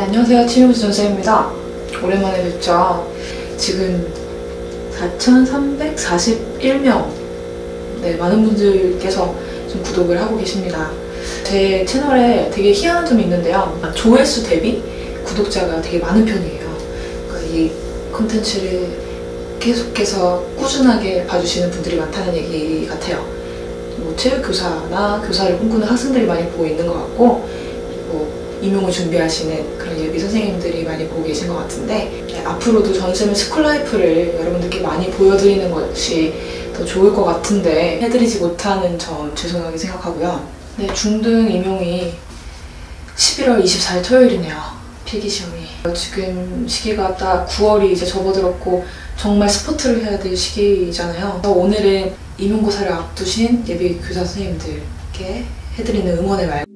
네, 안녕하세요. 치유무수 전쌤입니다. 오랜만에 뵙죠. 지금 4,341명 네, 많은 분들께서 좀 구독을 하고 계십니다. 제 채널에 되게 희한한 점이 있는데요. 조회수 대비 구독자가 되게 많은 편이에요. 그러니까 이 콘텐츠를 계속해서 꾸준하게 봐주시는 분들이 많다는 얘기 같아요. 뭐 체육교사나 교사를 꿈꾸는 학생들이 많이 보고 있는 것 같고, 그리고 임용을 준비하시는 그런 예비 선생님들이 많이 보고 계신 것 같은데, 네, 앞으로도 전쌤의 스쿨라이프를 여러분들께 많이 보여드리는 것이 더 좋을 것 같은데 해드리지 못하는 점 죄송하게 생각하고요. 네, 중등 임용이 11월 24일 토요일이네요. 필기시험이. 지금 시기가 딱 9월이 이제 접어들었고 정말 스포트를 해야 될 시기잖아요. 오늘은 임용고사를 앞두신 예비 교사 선생님들께 해드리는 응원의 말.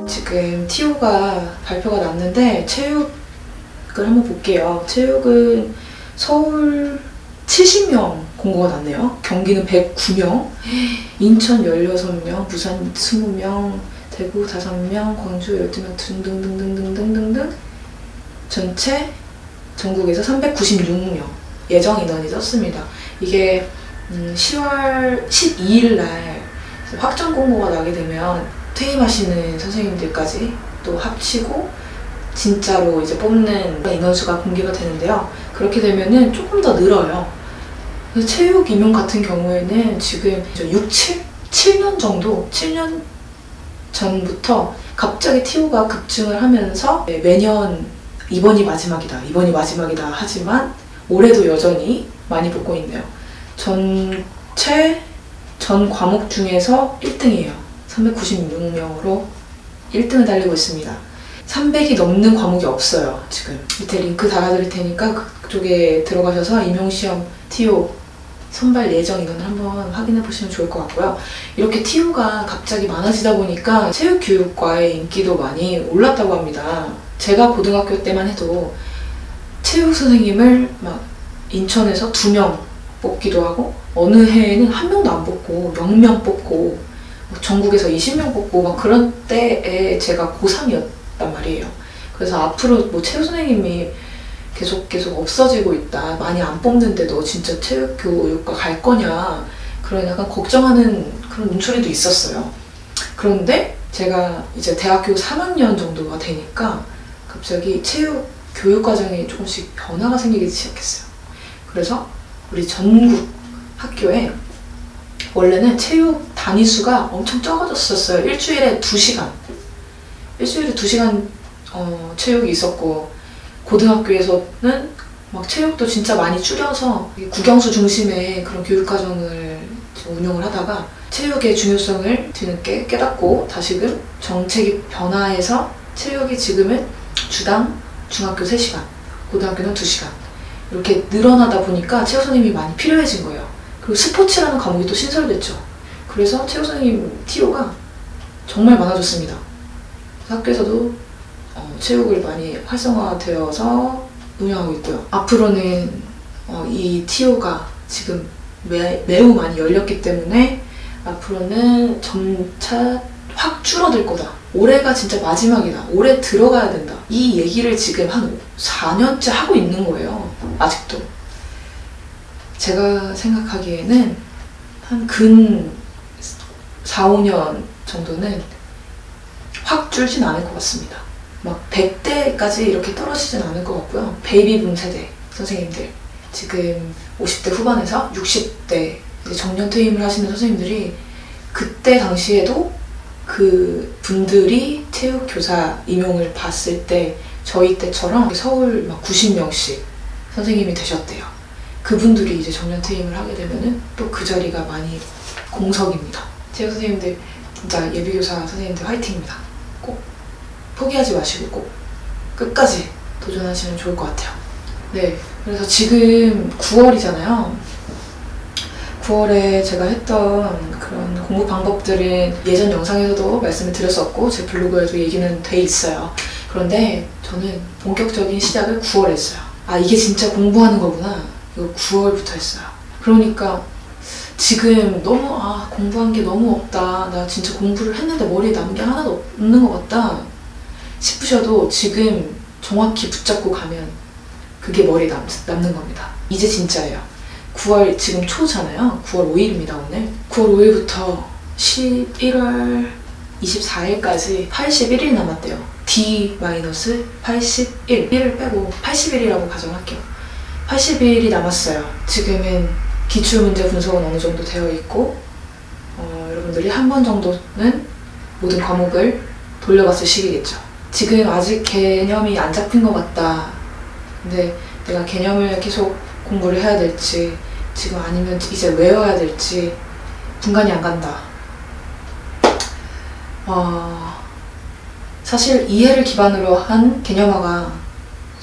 지금 TO가 발표가 났는데 체육을 한번 볼게요. 체육은 서울 70명 공고가 났네요. 경기는 109명, 인천 16명, 부산 20명, 대구 5명, 광주 12명 등등등등등등등 전체 전국에서 396명 예정 인원이 떴습니다. 이게 10월 12일 날 확정 공고가 나게 되면 퇴임하시는 선생님들까지 또 합치고 진짜로 이제 뽑는 인원수가 공개가 되는데요. 그렇게 되면은 조금 더 늘어요. 그래서 체육 임용 같은 경우에는 지금 7년 정도, 7년 전부터 갑자기 TO가 급증을 하면서 매년 이번이 마지막이다, 이번이 마지막이다 하지만 올해도 여전히 많이 뽑고 있네요. 전체 전 과목 중에서 1등이에요. 396명으로 1등을 달리고 있습니다. 300이 넘는 과목이 없어요. 지금 밑에 링크 달아드릴 테니까 그쪽에 들어가셔서 임용시험 TO 선발 예정 인원을 한번 확인해 보시면 좋을 것 같고요. 이렇게 TO가 갑자기 많아지다 보니까 체육교육과의 인기도 많이 올랐다고 합니다. 제가 고등학교 때만 해도 체육 선생님을 막 인천에서 2명 뽑기도 하고 어느 해에는 1명도 안 뽑고 몇 명 뽑고 전국에서 20명 뽑고 막 그런 때에 제가 고3이었단 말이에요. 그래서 앞으로 뭐 체육 선생님이 계속 없어지고 있다, 많이 안 뽑는데도 진짜 체육교육과 갈 거냐, 그런 약간 걱정하는 그런 눈초리도 있었어요. 그런데 제가 이제 대학교 3학년 정도가 되니까 갑자기 체육 교육 과정에 조금씩 변화가 생기기 시작했어요. 그래서 우리 전국 학교에 원래는 체육 단위수가 엄청 적어졌었어요. 일주일에 2시간 체육이 있었고, 고등학교에서는 막 체육도 진짜 많이 줄여서 국영수 중심의 그런 교육과정을 운영을 하다가 체육의 중요성을 뒤늦게 깨닫고 다시금 정책이 변화해서 체육이 지금은 주당 중학교 3시간, 고등학교는 2시간 이렇게 늘어나다 보니까 체육 선생님이 많이 필요해진 거예요. 그리고 스포츠라는 과목이 또 신설됐죠. 그래서 체육 선생님 TO가 정말 많아졌습니다. 학교에서도 체육을 많이 활성화되어서 운영하고 있고요. 앞으로는 이 TO가 지금 매우 많이 열렸기 때문에 앞으로는 점차 확 줄어들 거다. 올해가 진짜 마지막이다. 올해 들어가야 된다. 이 얘기를 지금 한 4년째 하고 있는 거예요. 아직도. 제가 생각하기에는 한 근 4, 5년 정도는 확 줄진 않을 것 같습니다. 막 100대까지 이렇게 떨어지진 않을 것 같고요. 베이비붐 세대 선생님들, 지금 50대 후반에서 60대 이제 정년 퇴임을 하시는 선생님들이 그때 당시에도 그 분들이 체육교사 임용을 봤을 때 저희 때처럼 서울 막 90명씩 선생님이 되셨대요. 그분들이 이제 정년 퇴임을 하게 되면은 또 그 자리가 많이 공석입니다. 체육 선생님들 진짜 예비교사 선생님들 화이팅입니다. 꼭 포기하지 마시고 꼭 끝까지 도전하시면 좋을 것 같아요. 네, 그래서 지금 9월이잖아요. 9월에 제가 했던 그런 공부 방법들은 예전 영상에서도 말씀을 드렸었고 제 블로그에도 얘기는 돼 있어요. 그런데 저는 본격적인 시작을 9월에 했어요. 아, 이게 진짜 공부하는 거구나. 이거 9월부터 했어요. 그러니까 지금 너무 공부한 게 너무 없다, 나 진짜 공부를 했는데 머리에 남은 게 하나도 없는 것 같다 싶으셔도 지금 정확히 붙잡고 가면 그게 머리에 남는 겁니다. 이제 진짜예요. 9월 지금 초잖아요. 9월 5일입니다 오늘. 9월 5일부터 11월 24일까지 81일 남았대요. D-81, 1을 빼고 80일이라고 가정할게요. 80일이 남았어요. 지금은 기출문제 분석은 어느 정도 되어 있고 여러분들이 한 번 정도는 모든 과목을 돌려봤을 시기겠죠. 지금 아직 개념이 안 잡힌 것 같다. 근데 내가 개념을 계속 공부를 해야 될지 지금 아니면 이제 외워야 될지 분간이 안 간다. 사실 이해를 기반으로 한 개념화가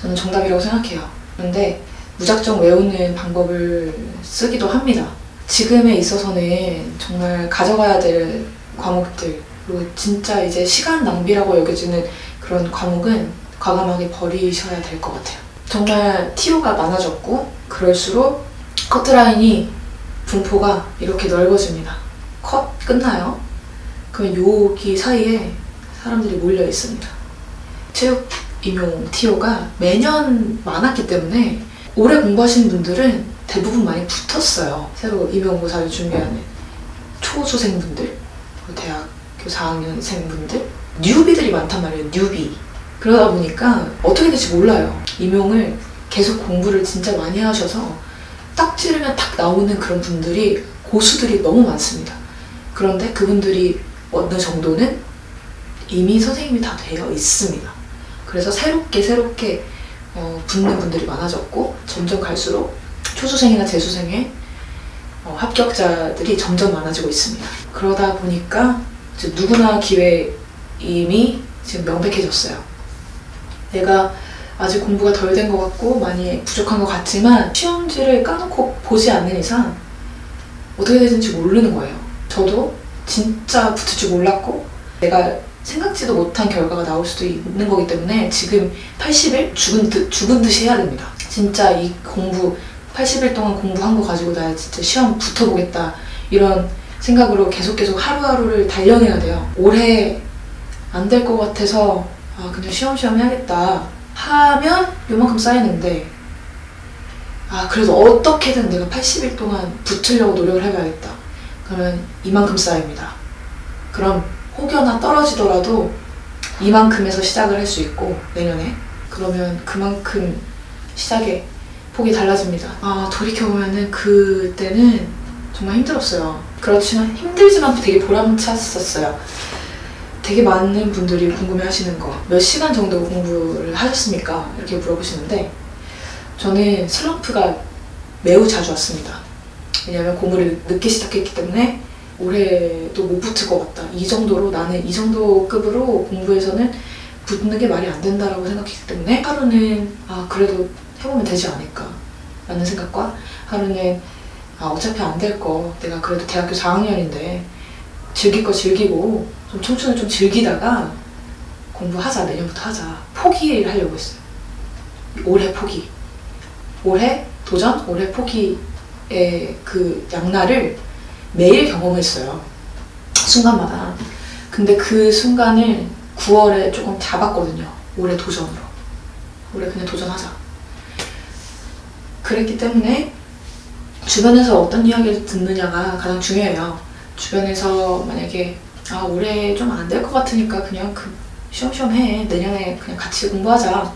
저는 정답이라고 생각해요. 그런데 무작정 외우는 방법을 쓰기도 합니다. 지금에 있어서는 정말 가져가야 될 과목들, 그리고 진짜 이제 시간 낭비라고 여겨지는 그런 과목은 과감하게 버리셔야 될 것 같아요. 정말 TO가 많아졌고 그럴수록 커트라인이 분포가 이렇게 넓어집니다. 컷 끝나요. 그러면 여기 사이에 사람들이 몰려 있습니다. 체육 임용 TO가 매년 많았기 때문에 올해 공부하시는 분들은 대부분 많이 붙었어요. 새로 임용고사를 준비하는 초수생분들, 대학교 4학년생분들, 뉴비들이 많단 말이에요. 뉴비. 그러다 보니까 어떻게 될지 몰라요. 임용을 계속 공부를 진짜 많이 하셔서 딱 찌르면 딱 나오는 그런 분들이, 고수들이 너무 많습니다. 그런데 그분들이 어느 정도는 이미 선생님이 다 되어 있습니다. 그래서 새롭게 붙는 분들이 많아졌고 점점 갈수록 초수생이나 재수생의 합격자들이 점점 많아지고 있습니다. 그러다 보니까 이제 누구나 기회임이 지금 명백해졌어요. 내가 아직 공부가 덜 된 것 같고 많이 부족한 것 같지만 시험지를 까놓고 보지 않는 이상 어떻게 되는지 모르는 거예요. 저도 진짜 붙을 줄 몰랐고 내가 생각지도 못한 결과가 나올 수도 있는 거기 때문에 지금 80일 죽은 듯이 해야 됩니다. 진짜 이 공부 80일 동안 공부한 거 가지고 나 진짜 시험 붙어보겠다 이런 생각으로 계속 하루하루를 달려내야 돼요. 올해 안 될 것 같아서 그냥 시험 해야겠다 하면 요만큼 쌓이는데 그래도 어떻게든 내가 80일 동안 붙으려고 노력을 해봐야겠다. 그러면 이만큼 쌓입니다. 그럼 혹여나 떨어지더라도 이만큼에서 시작을 할 수 있고 내년에 그러면 그만큼 시작의 폭이 달라집니다. 돌이켜보면은 그때는 정말 힘들었어요. 그렇지만 힘들지만 되게 보람찼었어요. 되게 많은 분들이 궁금해하시는 거, 몇 시간 정도 공부를 하셨습니까? 이렇게 물어보시는데 저는 슬럼프가 매우 자주 왔습니다. 왜냐면 공부를 늦게 시작했기 때문에 올해도 못 붙을 것 같다. 이 정도로 나는 이 정도 급으로 공부해서는 붙는 게 말이 안 된다라고 생각했기 때문에 하루는 그래도 해보면 되지 않을까 라는 생각과 하루는 어차피 안 될 거 내가 그래도 대학교 4학년인데 즐길 거 즐기고 좀 청춘을 좀 즐기다가 공부하자. 내년부터 하자. 포기를 하려고 했어요. 올해 포기. 올해 도전, 올해 포기의 그 양날을 매일 경험했어요. 순간마다. 근데 그 순간을 9월에 조금 잡았거든요. 올해 도전으로. 올해 그냥 도전하자. 그랬기 때문에 주변에서 어떤 이야기를 듣느냐가 가장 중요해요. 주변에서 만약에 올해 좀 안 될 것 같으니까 그냥 시험시험 해. 내년에 그냥 같이 공부하자.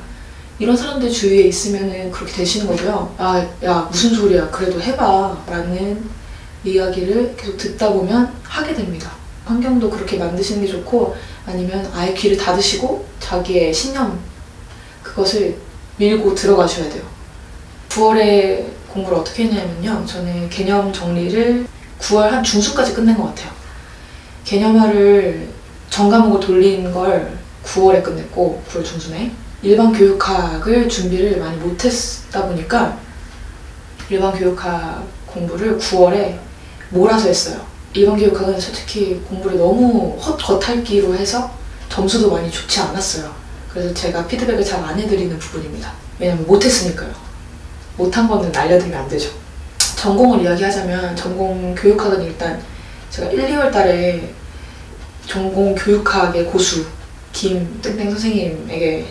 이런 사람들 주위에 있으면은 그렇게 되시는 거고요. 야 무슨 소리야. 그래도 해봐. 라는 이야기를 계속 듣다 보면 하게 됩니다. 환경도 그렇게 만드시는 게 좋고 아니면 아예 귀를 닫으시고 자기의 신념 그것을 밀고 들어가셔야 돼요. 9월에 공부를 어떻게 했냐면요. 저는 개념 정리를 9월 한 중순까지 끝낸 것 같아요. 개념화를 전 과목을 돌린 걸 9월에 끝냈고 9월 중순에 일반 교육학을 준비를 많이 못했다 보니까 일반 교육학 공부를 9월에 몰아서 했어요. 일반 교육학은 솔직히 공부를 너무 겉핥기로 해서 점수도 많이 좋지 않았어요. 그래서 제가 피드백을 잘 안 해드리는 부분입니다. 왜냐면 못했으니까요. 못한 거는 알려드리면 안 되죠. 전공을 이야기하자면 전공 교육학은 일단 제가 1, 2월 달에 전공 교육학의 고수 김땡땡 선생님에게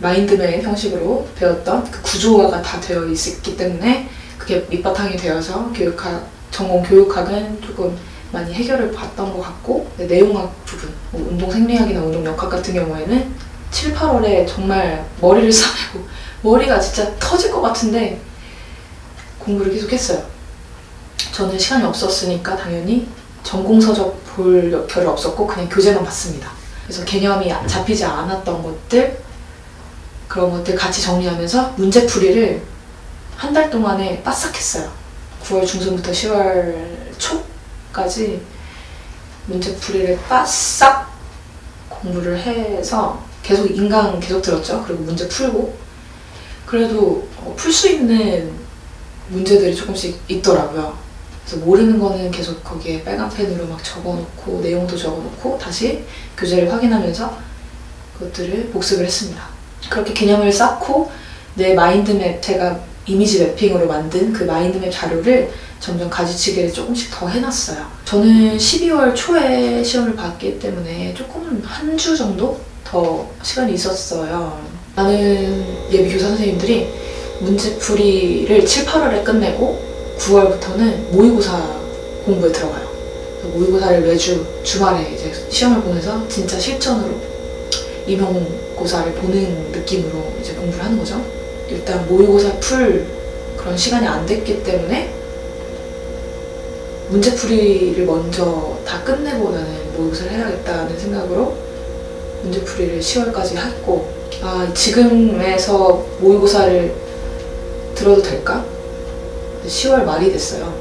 마인드맵 형식으로 배웠던 그 구조화가 다 되어 있기 때문에 그게 밑바탕이 되어서 전공 교육학은 조금 많이 해결을 봤던 것 같고, 내용학 부분, 뭐 운동생리학이나 운동역학 같은 경우에는 7, 8월에 정말 머리를 싸매고 머리가 진짜 터질 것 같은데 공부를 계속 했어요. 저는 시간이 없었으니까 당연히 전공 서적 볼 겨를 없었고 그냥 교재만 봤습니다. 그래서 개념이 잡히지 않았던 것들, 그런 것들 같이 정리하면서 문제풀이를 한 달 동안에 바싹 했어요. 9월 중순부터 10월 초까지 문제풀이를 바싹 공부를 해서 계속 인강 계속 들었죠. 그리고 문제 풀고, 그래도 풀 수 있는 문제들이 조금씩 있더라고요. 그래서 모르는 거는 계속 거기에 빨간 펜으로 막 적어놓고 내용도 적어놓고 다시 교재를 확인하면서 그것들을 복습을 했습니다. 그렇게 개념을 쌓고 내 마인드맵, 제가 이미지 매핑으로 만든 그 마인드맵 자료를 점점 가지치기를 조금씩 더 해놨어요. 저는 12월 초에 시험을 봤기 때문에 조금 한 주 정도 더 시간이 있었어요. 많은 예비 교사 선생님들이 문제풀이를 7, 8월에 끝내고 9월부터는 모의고사 공부에 들어가요. 모의고사를 매주 주말에 이제 시험을 보면서 진짜 실전으로 임용고사를 보는 느낌으로 이제 공부를 하는 거죠. 일단 모의고사 풀 그런 시간이 안 됐기 때문에 문제풀이를 먼저 다 끝내고 나는 모의고사를 해야겠다는 생각으로 문제풀이를 10월까지 했고, 지금에서 모의고사를 들어도 될까? 10월 말이 됐어요.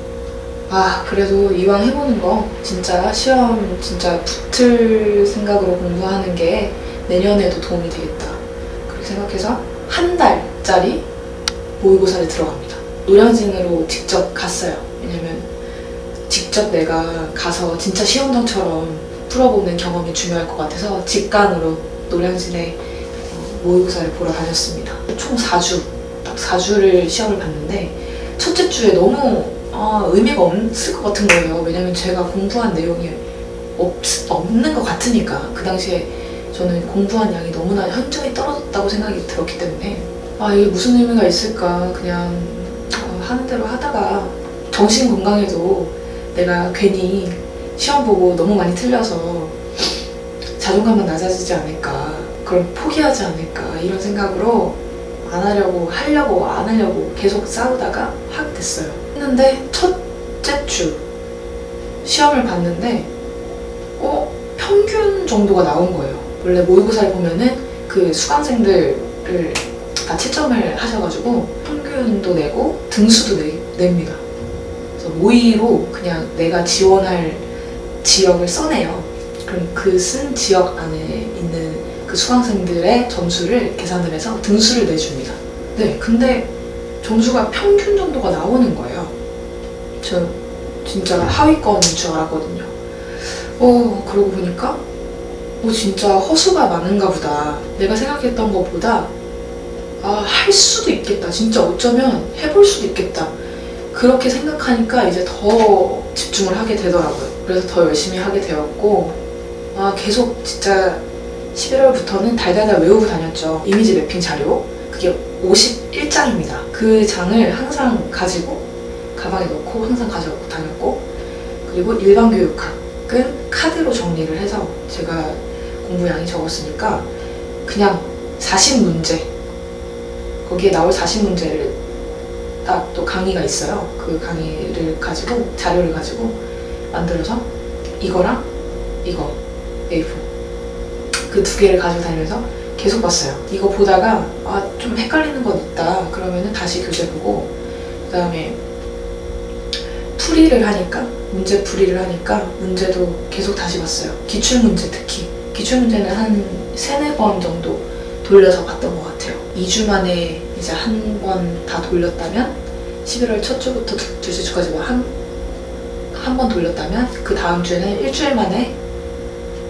그래도 이왕 해보는 거 진짜 시험 진짜 붙을 생각으로 공부하는 게 내년에도 도움이 되겠다. 그렇게 생각해서 한 달짜리 모의고사를 들어갑니다. 노량진으로 직접 갔어요. 왜냐면 직접 내가 가서 진짜 시험장처럼 풀어보는 경험이 중요할 것 같아서 직관으로 노량진에 모의고사를 보러 다녔습니다. 총 4주, 딱 4주를 시험을 봤는데 첫째 주에 너무 의미가 없을 것 같은 거예요. 왜냐면 제가 공부한 내용이 없는 것 같으니까. 그 당시에 저는 공부한 양이 너무나 현저히 떨어졌다고 생각이 들었기 때문에 이게 무슨 의미가 있을까, 그냥 하는 대로 하다가 정신 건강에도 내가 괜히 시험 보고 너무 많이 틀려서 자존감만 낮아지지 않을까, 그럼 포기하지 않을까, 이런 생각으로 안 하려고 계속 싸우다가 하게 됐어요. 했는데 첫째 주 시험을 봤는데 평균 정도가 나온 거예요. 원래 모의고사를 보면은 그 수강생들을 다 채점을 하셔가지고 평균도 내고 등수도 냅니다. 그래서 모의로 그냥 내가 지원할 지역을 써내요. 그럼 그 쓴 지역 안에 있는 그 수강생들의 점수를 계산을 해서 등수를 내줍니다. 네, 근데 점수가 평균 정도가 나오는 거예요. 저 진짜 하위권인 줄 알았거든요. 그러고 보니까 진짜 허수가 많은가 보다. 내가 생각했던 것보다 할 수도 있겠다. 진짜 어쩌면 해볼 수도 있겠다. 그렇게 생각하니까 이제 더 집중을 하게 되더라고요. 그래서 더 열심히 하게 되었고, 계속 진짜 11월부터는 달달달 외우고 다녔죠. 이미지 매핑 자료, 그게 51장입니다. 그 장을 항상 가지고 가방에 넣고 항상 가져고 다녔고, 그리고 일반 교육학은 카드로 정리를 해서 제가 공부량이 적었으니까 그냥 40문제, 거기에 나올 40문제를 딱 또 강의가 있어요. 그 강의를 가지고, 자료를 가지고 만들어서 이거랑 이거 A4 그 두 개를 가지고 다니면서 계속 봤어요. 이거 보다가 좀 헷갈리는 건 있다 그러면은 다시 교재 보고, 그 다음에 풀이를 하니까, 문제 풀이를 하니까 문제도 계속 다시 봤어요. 기출문제, 특히 기출문제는 한 3-4번 정도 돌려서 봤던 것 같아요. 2주 만에 이제 한 번 다 돌렸다면, 11월 첫 주부터 둘째 주까지 한 번 돌렸다면 그 다음 주에는 일주일 만에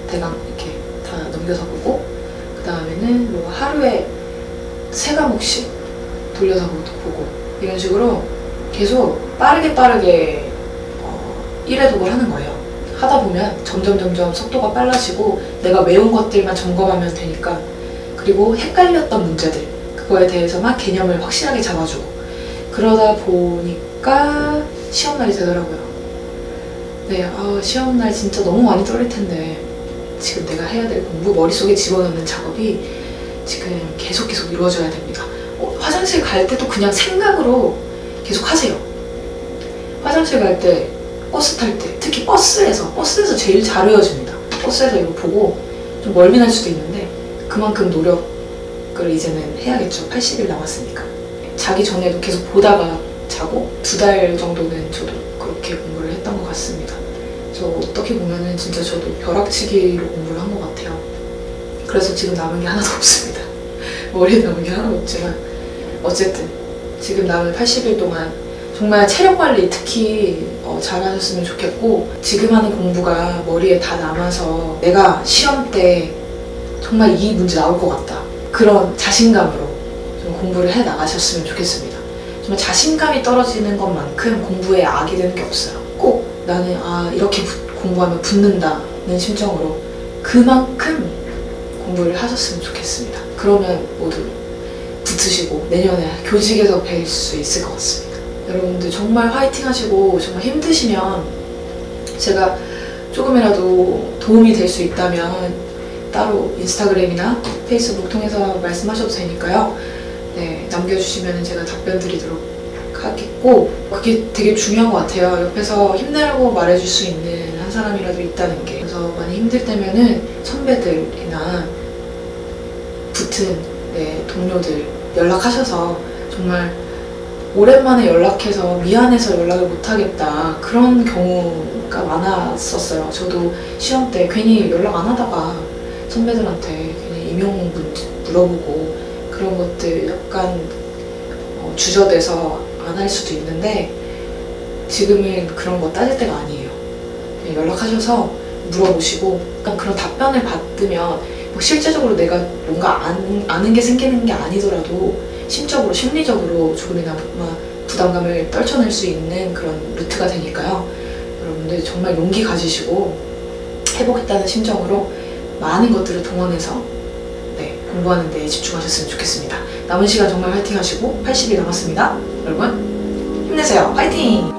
대강 이렇게 다 넘겨서 보고, 그 다음에는 뭐 하루에 3과목씩 돌려서 보고, 이런 식으로 계속 빠르게 1회 독을 하는 거예요. 하다 보면 점점 속도가 빨라지고 내가 외운 것들만 점검하면 되니까, 그리고 헷갈렸던 문제들 그거에 대해서만 개념을 확실하게 잡아주고, 그러다 보니까 시험날이 되더라고요. 네, 시험날 진짜 너무 많이 떨릴 텐데 지금 내가 해야 될 공부, 머릿속에 집어넣는 작업이 지금 계속 이루어져야 됩니다. 화장실 갈 때도 그냥 생각으로 계속 하세요. 화장실 갈 때, 버스 탈 때, 특히 버스에서 제일 잘 외워집니다. 버스에서 이거 보고 좀 멀미날 수도 있는데 그만큼 노력을 이제는 해야겠죠. 80일 남았으니까. 자기 전에도 계속 보다가 자고 2달 정도는 저도 그렇게 공부를 했던 것 같습니다. 그래서 어떻게 보면은 진짜 저도 벼락치기로 공부를 한 것 같아요. 그래서 지금 남은 게 하나도 없습니다. 머리에 남은 게 하나도 없지만 어쨌든 지금 남은 80일 동안 정말 체력 관리 특히 잘하셨으면 좋겠고, 지금 하는 공부가 머리에 다 남아서 내가 시험 때 정말 이 문제 나올 것 같다, 그런 자신감으로 좀 공부를 해 나가셨으면 좋겠습니다. 정말 자신감이 떨어지는 것만큼 공부에 악이 되는 게 없어요. 꼭 나는 이렇게 공부하면 붙는다는 심정으로 그만큼 공부를 하셨으면 좋겠습니다. 그러면 모두 붙으시고 내년에 교직에서 뵐 수 있을 것 같습니다. 여러분들 정말 화이팅 하시고, 정말 힘드시면 제가 조금이라도 도움이 될 수 있다면 따로 인스타그램이나 페이스북 통해서 말씀하셔도 되니까요. 네, 남겨주시면 제가 답변 드리도록 하겠고, 그게 되게 중요한 것 같아요. 옆에서 힘내라고 말해줄 수 있는 한 사람이라도 있다는 게. 그래서 많이 힘들 때면은 선배들이나 붙은 동료들 연락하셔서 정말 오랜만에 연락해서 미안해서 연락을 못하겠다, 그런 경우가 많았었어요. 저도 시험 때 괜히 연락 안 하다가 선배들한테 괜히 임용 물어보고 그런 것들 약간 주저돼서 안 할 수도 있는데, 지금은 그런 거 따질 때가 아니에요. 연락하셔서 물어보시고 그런 답변을 받으면 실제적으로 내가 뭔가 아는 게 생기는 게 아니더라도 심적으로, 심리적으로 조금이나마 부담감을 떨쳐낼 수 있는 그런 루트가 되니까요. 여러분들 정말 용기 가지시고 해보겠다는 심정으로 많은 것들을 동원해서 공부하는 데 집중하셨으면 좋겠습니다. 남은 시간 정말 화이팅 하시고 80일 남았습니다. 여러분 힘내세요. 화이팅!